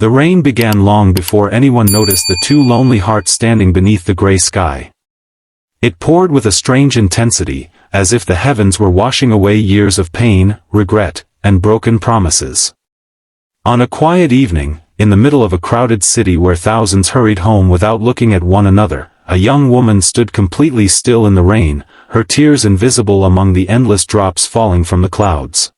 The rain began long before anyone noticed the two lonely hearts standing beneath the gray sky. It poured with a strange intensity, as if the heavens were washing away years of pain, regret, and broken promises. On a quiet evening, in the middle of a crowded city where thousands hurried home without looking at one another, a young woman stood completely still in the rain, her tears invisible among the endless drops falling from the clouds.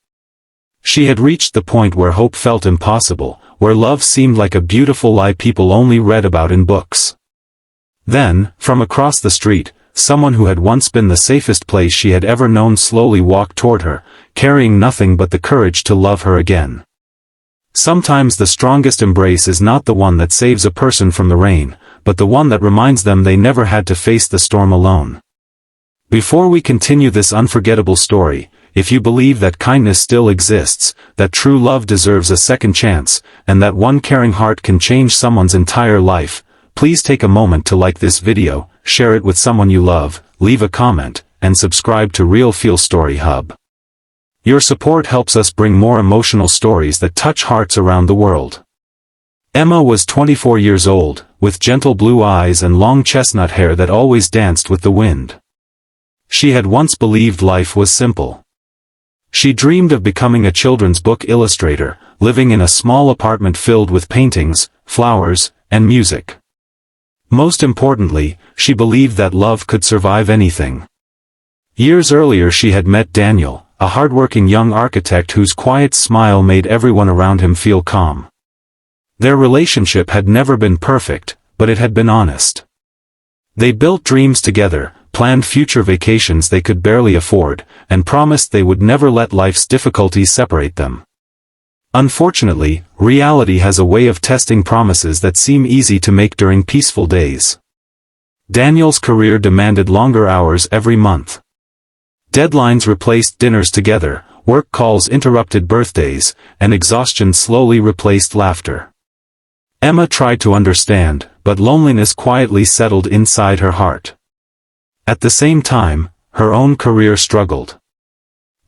She had reached the point where hope felt impossible, where love seemed like a beautiful lie people only read about in books. Then, from across the street, someone who had once been the safest place she had ever known slowly walked toward her, carrying nothing but the courage to love her again. Sometimes the strongest embrace is not the one that saves a person from the rain, but the one that reminds them they never had to face the storm alone. Before we continue this unforgettable story, if you believe that kindness still exists, that true love deserves a second chance, and that one caring heart can change someone's entire life, please take a moment to like this video, share it with someone you love, leave a comment, and subscribe to Real Feel Story Hub. Your support helps us bring more emotional stories that touch hearts around the world. Emma was 24 years old, with gentle blue eyes and long chestnut hair that always danced with the wind. She had once believed life was simple. She dreamed of becoming a children's book illustrator, living in a small apartment filled with paintings, flowers, and music. Most importantly, she believed that love could survive anything. Years earlier she had met Daniel, a hardworking young architect whose quiet smile made everyone around him feel calm. Their relationship had never been perfect, but it had been honest. They built dreams together, planned future vacations they could barely afford, and promised they would never let life's difficulties separate them. Unfortunately, reality has a way of testing promises that seem easy to make during peaceful days. Daniel's career demanded longer hours every month. Deadlines replaced dinners together, work calls interrupted birthdays, and exhaustion slowly replaced laughter. Emma tried to understand, but loneliness quietly settled inside her heart. At the same time, her own career struggled.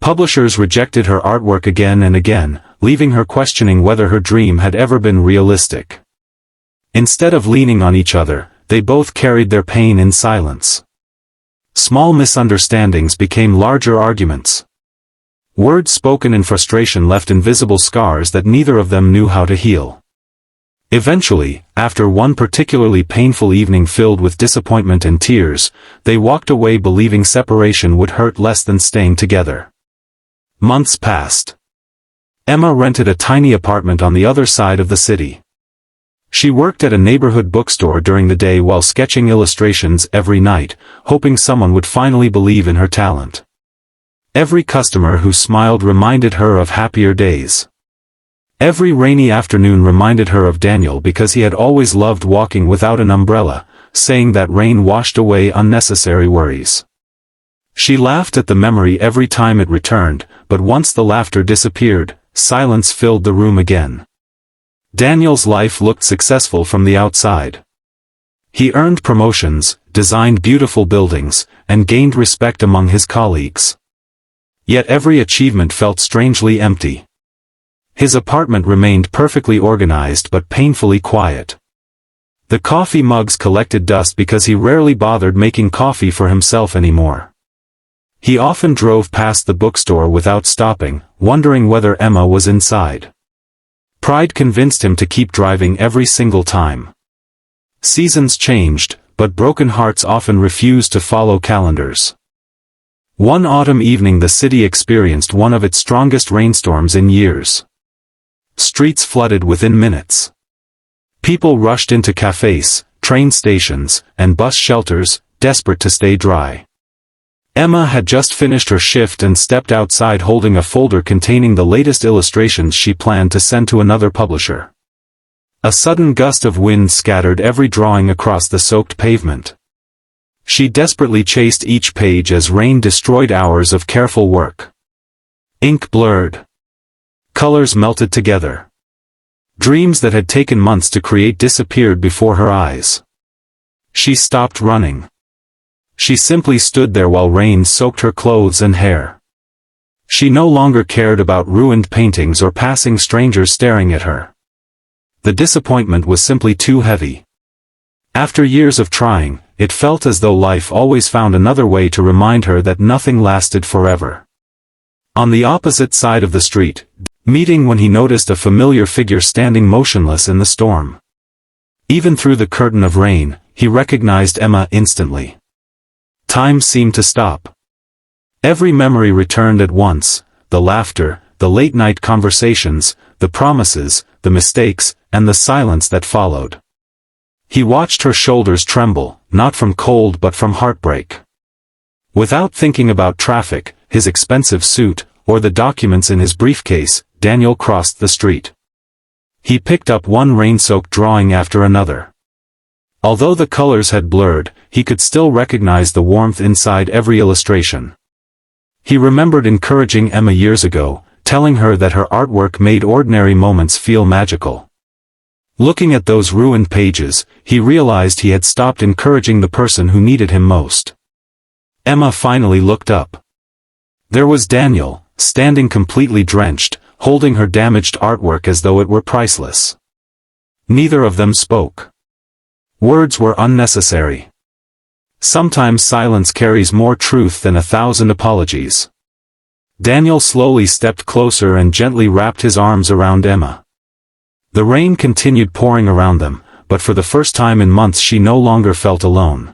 Publishers rejected her artwork again and again, leaving her questioning whether her dream had ever been realistic. Instead of leaning on each other, they both carried their pain in silence. Small misunderstandings became larger arguments. Words spoken in frustration left invisible scars that neither of them knew how to heal. Eventually, after one particularly painful evening filled with disappointment and tears, they walked away believing separation would hurt less than staying together. Months passed. Emma rented a tiny apartment on the other side of the city. She worked at a neighborhood bookstore during the day while sketching illustrations every night, hoping someone would finally believe in her talent. Every customer who smiled reminded her of happier days. Every rainy afternoon reminded her of Daniel because he had always loved walking without an umbrella, saying that rain washed away unnecessary worries. She laughed at the memory every time it returned, but once the laughter disappeared, silence filled the room again. Daniel's life looked successful from the outside. He earned promotions, designed beautiful buildings, and gained respect among his colleagues. Yet every achievement felt strangely empty. His apartment remained perfectly organized but painfully quiet. The coffee mugs collected dust because he rarely bothered making coffee for himself anymore. He often drove past the bookstore without stopping, wondering whether Emma was inside. Pride convinced him to keep driving every single time. Seasons changed, but broken hearts often refused to follow calendars. One autumn evening the city experienced one of its strongest rainstorms in years. Streets flooded within minutes. People rushed into cafes, train stations, and bus shelters, desperate to stay dry. Emma had just finished her shift and stepped outside holding a folder containing the latest illustrations she planned to send to another publisher. A sudden gust of wind scattered every drawing across the soaked pavement. She desperately chased each page as rain destroyed hours of careful work. Ink blurred. Colors melted together. Dreams that had taken months to create disappeared before her eyes. She stopped running. She simply stood there while rain soaked her clothes and hair. She no longer cared about ruined paintings or passing strangers staring at her. The disappointment was simply too heavy. After years of trying, it felt as though life always found another way to remind her that nothing lasted forever. On the opposite side of the street, meeting when he noticed a familiar figure standing motionless in the storm. Even through the curtain of rain, he recognized Emma instantly. Time seemed to stop. Every memory returned at once, the laughter, the late-night conversations, the promises, the mistakes, and the silence that followed. He watched her shoulders tremble, not from cold but from heartbreak. Without thinking about traffic, his expensive suit, or the documents in his briefcase, Daniel crossed the street. He picked up one rain-soaked drawing after another. Although the colors had blurred, he could still recognize the warmth inside every illustration. He remembered encouraging Emma years ago, telling her that her artwork made ordinary moments feel magical. Looking at those ruined pages, he realized he had stopped encouraging the person who needed him most. Emma finally looked up. There was Daniel, standing completely drenched, holding her damaged artwork as though it were priceless. Neither of them spoke. Words were unnecessary. Sometimes silence carries more truth than 1,000 apologies. Daniel slowly stepped closer and gently wrapped his arms around Emma. The rain continued pouring around them, but for the first time in months she no longer felt alone.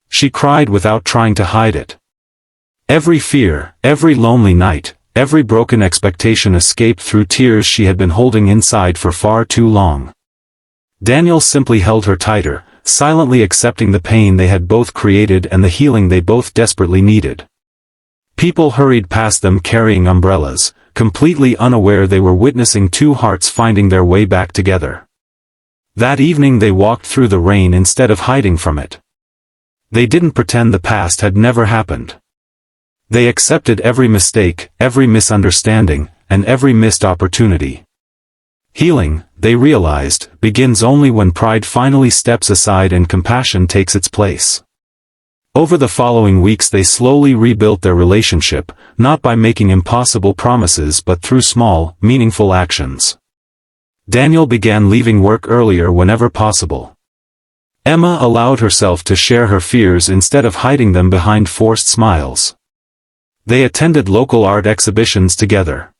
She cried without trying to hide it. Every fear, every lonely night, every broken expectation escaped through tears she had been holding inside for far too long. Daniel simply held her tighter, silently accepting the pain they had both created and the healing they both desperately needed. People hurried past them carrying umbrellas, completely unaware they were witnessing two hearts finding their way back together. That evening they walked through the rain instead of hiding from it. They didn't pretend the past had never happened. They accepted every mistake, every misunderstanding, and every missed opportunity. Healing, they realized, begins only when pride finally steps aside and compassion takes its place. Over the following weeks they slowly rebuilt their relationship, not by making impossible promises but through small, meaningful actions. Daniel began leaving work earlier whenever possible. Emma allowed herself to share her fears instead of hiding them behind forced smiles. They attended local art exhibitions together.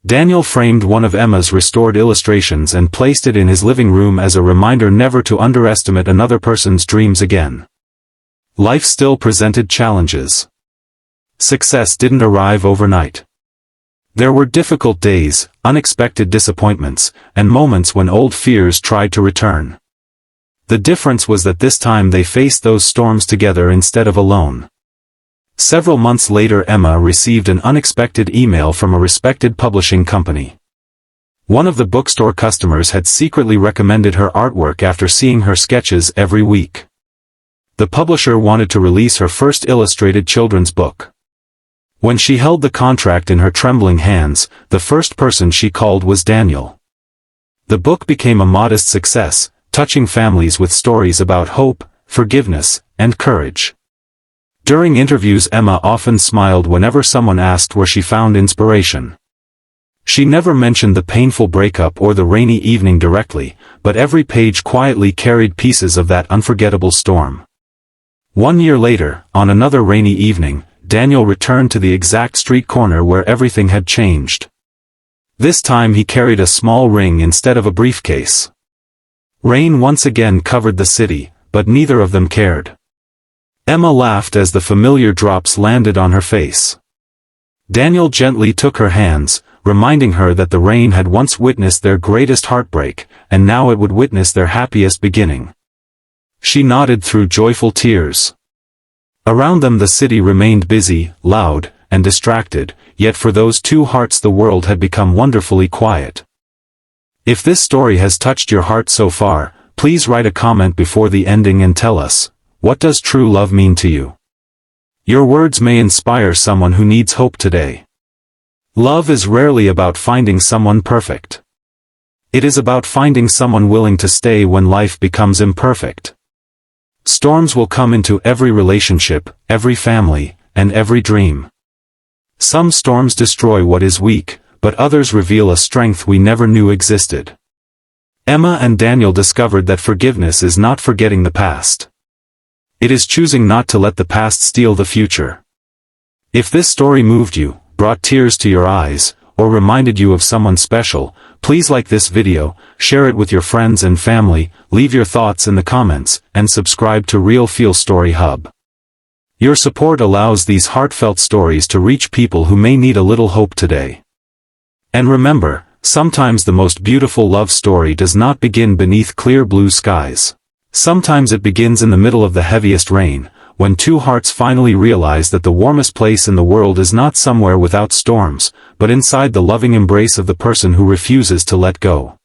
Daniel framed one of Emma's restored illustrations and placed it in his living room as a reminder never to underestimate another person's dreams again. Life still presented challenges. Success didn't arrive overnight. There were difficult days, unexpected disappointments, and moments when old fears tried to return. The difference was that this time they faced those storms together instead of alone. Several months later Emma received an unexpected email from a respected publishing company. One of the bookstore customers had secretly recommended her artwork after seeing her sketches every week. The publisher wanted to release her first illustrated children's book. When she held the contract in her trembling hands, the first person she called was Daniel. The book became a modest success, touching families with stories about hope, forgiveness, and courage. During interviews Emma often smiled whenever someone asked where she found inspiration. She never mentioned the painful breakup or the rainy evening directly, but every page quietly carried pieces of that unforgettable storm. 1 year later, on another rainy evening, Daniel returned to the exact street corner where everything had changed. This time he carried a small ring instead of a briefcase. Rain once again covered the city, but neither of them cared. Emma laughed as the familiar drops landed on her face. Daniel gently took her hands, reminding her that the rain had once witnessed their greatest heartbreak, and now it would witness their happiest beginning. She nodded through joyful tears. Around them the city remained busy, loud, and distracted, yet for those two hearts the world had become wonderfully quiet. If this story has touched your heart so far, please write a comment before the ending and tell us, what does true love mean to you? Your words may inspire someone who needs hope today. Love is rarely about finding someone perfect. It is about finding someone willing to stay when life becomes imperfect. Storms will come into every relationship, every family, and every dream. Some storms destroy what is weak, but others reveal a strength we never knew existed. Emma and Daniel discovered that forgiveness is not forgetting the past. It is choosing not to let the past steal the future. If this story moved you, brought tears to your eyes, or reminded you of someone special, please like this video, share it with your friends and family, leave your thoughts in the comments, and subscribe to Real Feel Story Hub. Your support allows these heartfelt stories to reach people who may need a little hope today. And remember, sometimes the most beautiful love story does not begin beneath clear blue skies. Sometimes it begins in the middle of the heaviest rain, when two hearts finally realize that the warmest place in the world is not somewhere without storms, but inside the loving embrace of the person who refuses to let go.